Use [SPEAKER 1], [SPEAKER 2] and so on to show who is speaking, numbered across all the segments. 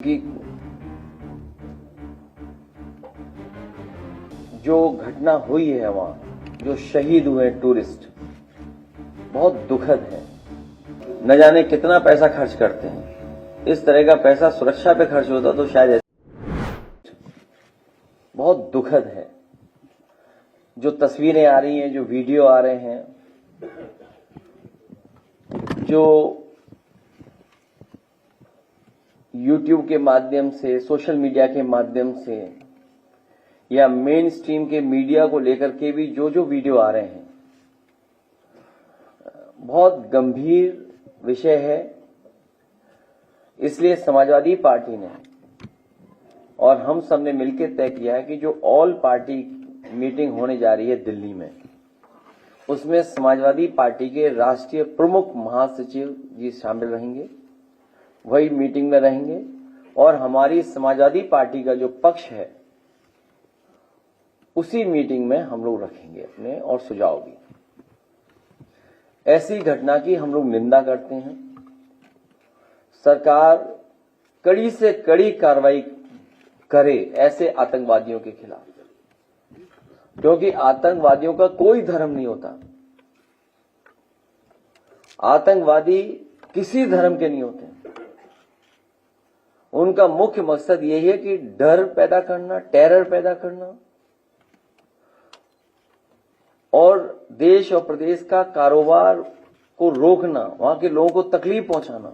[SPEAKER 1] कि जो घटना हुई है वहां जो शहीद हुए टूरिस्ट बहुत दुखद है। न जाने कितना पैसा खर्च करते हैं। इस तरह का पैसा सुरक्षा पे खर्च होता तो शायद बहुत दुखद है। जो तस्वीरें आ रही हैं, जो वीडियो आ रहे हैं, जो YouTube के माध्यम से, सोशल मीडिया के माध्यम से या मेन स्ट्रीम के मीडिया को लेकर के भी जो वीडियो आ रहे हैं, बहुत गंभीर विषय है। इसलिए समाजवादी पार्टी ने और हम सब ने मिलकर तय किया है कि जो ऑल पार्टी मीटिंग होने जा रही है दिल्ली में, उसमें समाजवादी पार्टी के राष्ट्रीय प्रमुख महासचिव जी शामिल रहेंगे, वही मीटिंग में रहेंगे और हमारी समाजवादी पार्टी का जो पक्ष है उसी मीटिंग में हम लोग रखेंगे अपने और सुझाव भी। ऐसी घटना की हम लोग निंदा करते हैं। सरकार कड़ी से कड़ी कार्रवाई करे ऐसे आतंकवादियों के खिलाफ, क्योंकि आतंकवादियों का कोई धर्म नहीं होता। आतंकवादी किसी धर्म के नहीं होते। उनका मुख्य मकसद यही है कि डर पैदा करना, टेरर पैदा करना और देश और प्रदेश का कारोबार को रोकना, वहां के लोगों को तकलीफ पहुंचाना,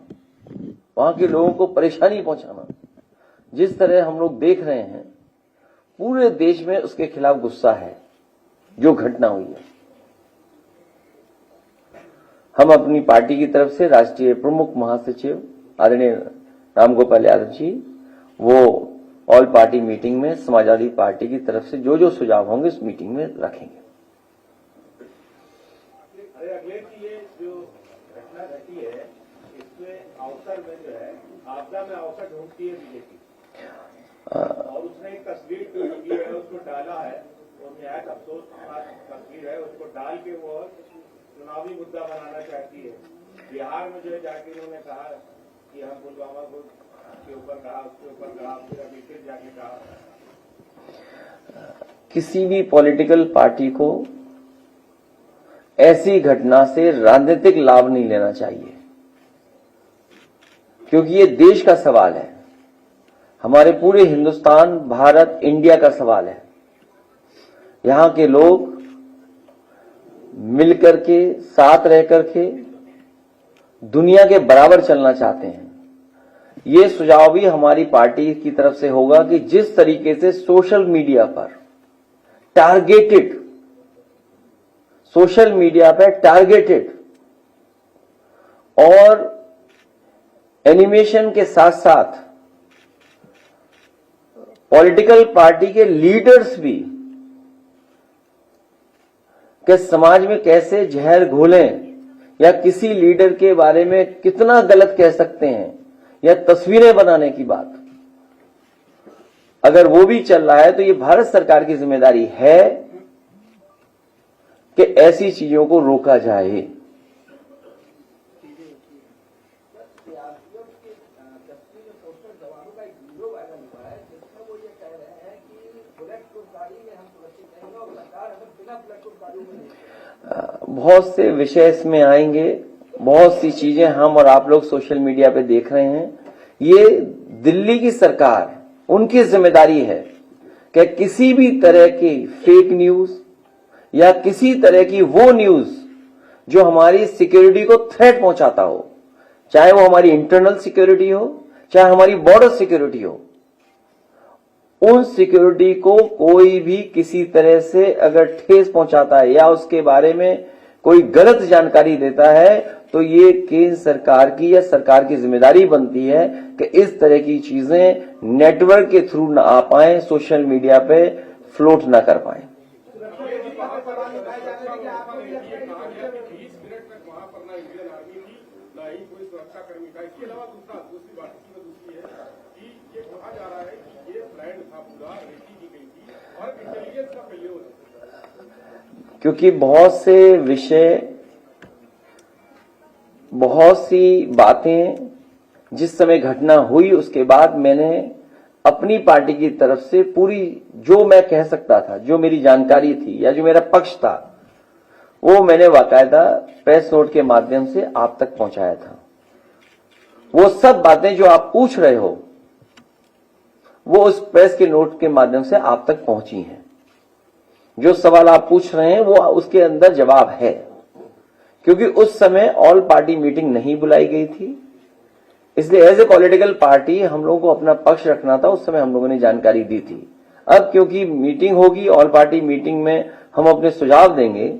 [SPEAKER 1] वहां के लोगों को परेशानी पहुंचाना। जिस तरह हम लोग देख रहे हैं, पूरे देश में उसके खिलाफ गुस्सा है जो घटना हुई है। हम अपनी पार्टी की तरफ से राष्ट्रीय प्रमुख महासचिव आदरणीय रामगोपाल यादव जी, वो ऑल पार्टी मीटिंग में समाजवादी पार्टी की तरफ से जो सुझाव होंगे उस मीटिंग में रखेंगे।
[SPEAKER 2] अगले की ये जो घटना घटी है, इसमें अवसर में जो है आपदा में अवसर ढूंढती है बीजेपी, और उसने एक तस्वीर जो की है उसको डाला है, वो निहायत अफसोस तस्वीर है, उसको डाल के वो चुनावी मुद्दा बनाना चाहती है। बिहार में जो है जाके उन्होंने कहा कि हम पुलवामा को के ऊपर कहा, उसके ऊपर कहा, फिर अभी फिर जाके कहा।
[SPEAKER 1] किसी भी पॉलिटिकल पार्टी को ऐसी घटना से राजनीतिक लाभ नहीं लेना चाहिए, क्योंकि ये देश का सवाल है, हमारे पूरे हिंदुस्तान, भारत, इंडिया का सवाल है। यहां के लोग मिलकर के, साथ रह करके दुनिया के बराबर चलना चाहते हैं। ये सुझाव भी हमारी पार्टी की तरफ से होगा कि जिस तरीके से सोशल मीडिया पर टारगेटेड और एनिमेशन के साथ साथ पॉलिटिकल पार्टी के लीडर्स भी कि समाज में कैसे जहर घोलें या किसी लीडर के बारे में कितना गलत कह सकते हैं या तस्वीरें बनाने की बात, अगर वो भी चल रहा है तो ये भारत सरकार की जिम्मेदारी है कि ऐसी चीजों को रोका जाए। बहुत से विषय इसमें आएंगे, बहुत सी चीजें हम और आप लोग सोशल मीडिया पे देख रहे हैं। ये दिल्ली की सरकार, उनकी जिम्मेदारी है कि किसी भी तरह की फेक न्यूज या किसी तरह की वो न्यूज जो हमारी सिक्योरिटी को थ्रेट पहुंचाता हो, चाहे वो हमारी इंटरनल सिक्योरिटी हो, चाहे हमारी बॉर्डर सिक्योरिटी हो, उन सिक्योरिटी को कोई भी किसी तरह से अगर ठेस पहुंचाता है या उसके बारे में कोई गलत जानकारी देता है, तो ये केंद्र सरकार की या सरकार की जिम्मेदारी बनती है कि इस तरह की चीजें नेटवर्क के थ्रू ना आ पाए, सोशल मीडिया पे फ्लोट ना कर पाए। क्योंकि बहुत से विषय, बहुत सी बातें जिस समय घटना हुई उसके बाद मैंने अपनी पार्टी की तरफ से पूरी जो मैं कह सकता था, जो मेरी जानकारी थी या जो मेरा पक्ष था, वो मैंने बाकायदा प्रेस नोट के माध्यम से आप तक पहुंचाया था। वो सब बातें जो आप पूछ रहे हो वो उस प्रेस के नोट के माध्यम से आप तक पहुंची हैं। जो सवाल आप पूछ रहे हैं वो उसके अंदर जवाब है, क्योंकि उस समय ऑल पार्टी मीटिंग नहीं बुलाई गई थी, इसलिए एज ए पॉलिटिकल पार्टी हम लोगों को अपना पक्ष रखना था। उस समय हम लोगों ने जानकारी दी थी। अब क्योंकि मीटिंग होगी, ऑल पार्टी मीटिंग में हम अपने सुझाव देंगे,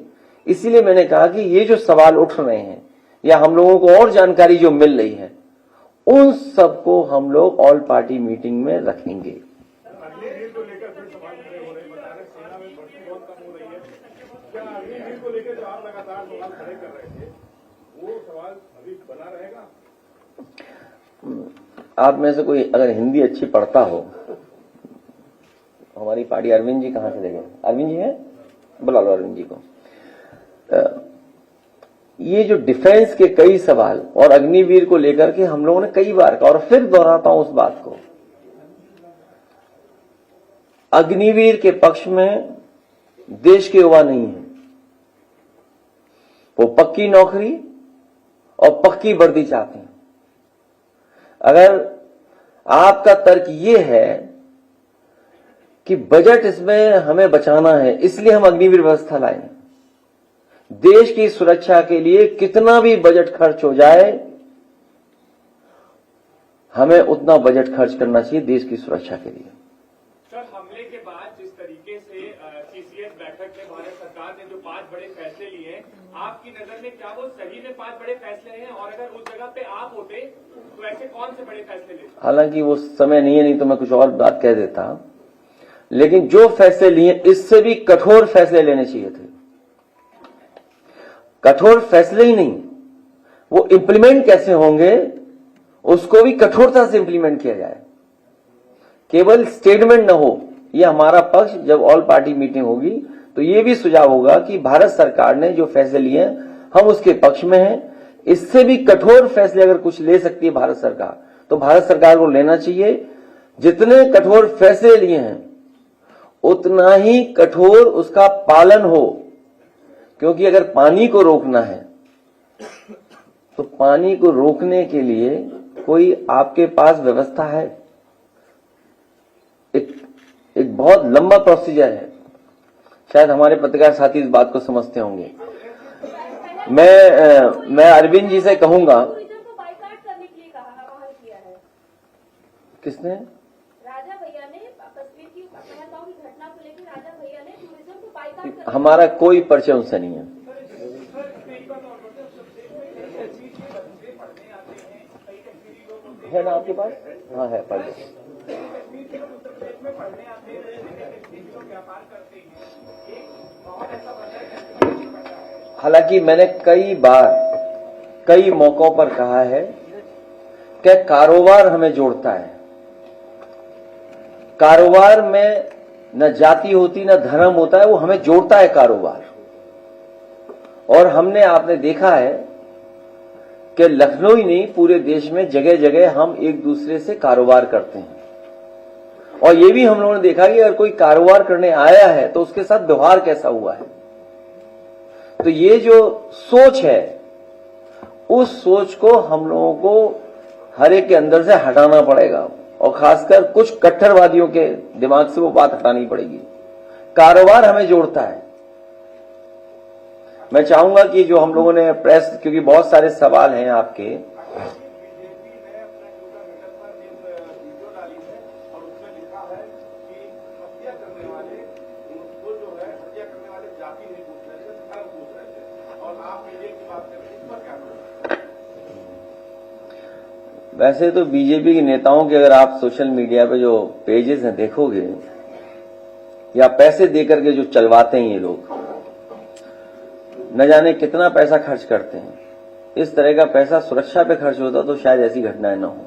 [SPEAKER 1] इसीलिए मैंने कहा कि ये जो सवाल उठ रहे हैं या हम लोगों को और जानकारी जो मिल रही है उन सबको हम लोग ऑल पार्टी मीटिंग में रखेंगे।
[SPEAKER 2] अग्निवीर को लेकर फिर सवाल खड़े हो रहे हैं, बता रहे सेना में भर्ती बहुत कम हो रही है। क्या अग्निवीर को लेकर जो आप लगातार सवाल खड़े कर रहे थे वो सवाल अभी बना रहेगा?
[SPEAKER 1] आप में से कोई अगर हिंदी अच्छी पढ़ता हो, हमारी पार्टी अरविंद जी कहां चले गए? अरविंद जी हैं, बुला लो अरविंद जी को। ये जो डिफेंस के कई सवाल और अग्निवीर को लेकर के हम लोगों ने कई बार कहा और फिर दोहराता हूं उस बात को, अग्निवीर के पक्ष में देश के युवा नहीं है। वो पक्की नौकरी और पक्की वर्दी चाहते हैं। अगर आपका तर्क ये है कि बजट इसमें हमें बचाना है इसलिए हम अग्निवीर व्यवस्था लाए, देश की सुरक्षा के लिए कितना भी बजट खर्च हो जाए हमें उतना बजट खर्च करना चाहिए देश की सुरक्षा के लिए।
[SPEAKER 3] सर, हमले के बाद जिस तरीके से सीसीएस बैठक में भारत सरकार ने जो 5 बड़े फैसले लिए हैं, आपकी नजर में क्या वो सही में 5 बड़े फैसले हैं? और अगर उस जगह पे आप होते तो ऐसे कौन से बड़े फैसले लेते?
[SPEAKER 1] हालांकि वो समय नहीं है, नहीं तो मैं कुछ और बात कह देता, लेकिन जो फैसले लिए इससे भी कठोर फैसले लेने चाहिए थे। कठोर फैसले ही नहीं, वो इंप्लीमेंट कैसे होंगे उसको भी कठोरता से इंप्लीमेंट किया जाए, केवल स्टेटमेंट न हो। ये हमारा पक्ष जब ऑल पार्टी मीटिंग होगी तो ये भी सुझाव होगा कि भारत सरकार ने जो फैसले लिए हम उसके पक्ष में हैं। इससे भी कठोर फैसले अगर कुछ ले सकती है भारत सरकार तो भारत सरकार को लेना चाहिए। जितने कठोर फैसले लिए हैं उतना ही कठोर उसका पालन हो, क्योंकि अगर पानी को रोकना है तो पानी को रोकने के लिए कोई आपके पास व्यवस्था है, एक बहुत लंबा प्रोसीजर है। शायद हमारे पत्रकार साथी इस बात को समझते होंगे। मैं अरविंद जी से कहूंगा। किसने?
[SPEAKER 4] राजा भैया ने कश्मीर की पहलगाम की घटना को लेकर राजा भैया ने टूरिज्म को बाइकाट
[SPEAKER 1] हमारा कोई परिचय उनसे नहीं है। है ना आपके पास? हाँ है, पढ़ लो। हालांकि मैंने कई बार कई मौकों पर कहा है कि कारोबार हमें जोड़ता है। कारोबार में न जाति होती न धर्म होता है, वो हमें जोड़ता है कारोबार। और हमने आपने देखा है कि लखनऊ ही नहीं पूरे देश में जगह जगह हम एक दूसरे से कारोबार करते हैं। और ये भी हम लोगों ने देखा कि अगर कोई कारोबार करने आया है तो उसके साथ व्यवहार कैसा हुआ है। तो ये जो सोच है उस सोच को हम लोगों को हर एक के अंदर से हटाना पड़ेगा और खासकर कुछ कट्टरवादियों के दिमाग से वो बात हटानी पड़ेगी। कारोबार हमें जोड़ता है। मैं चाहूंगा कि जो हम लोगों ने प्रेस, क्योंकि बहुत सारे सवाल हैं आपके, वैसे तो बीजेपी के नेताओं के अगर आप सोशल मीडिया पे जो पेजेस हैं देखोगे या पैसे देकर के जो चलवाते हैं ये लोग, न जाने कितना पैसा खर्च करते हैं। इस तरह का पैसा सुरक्षा पे खर्च होता तो शायद ऐसी घटनाएं न हो।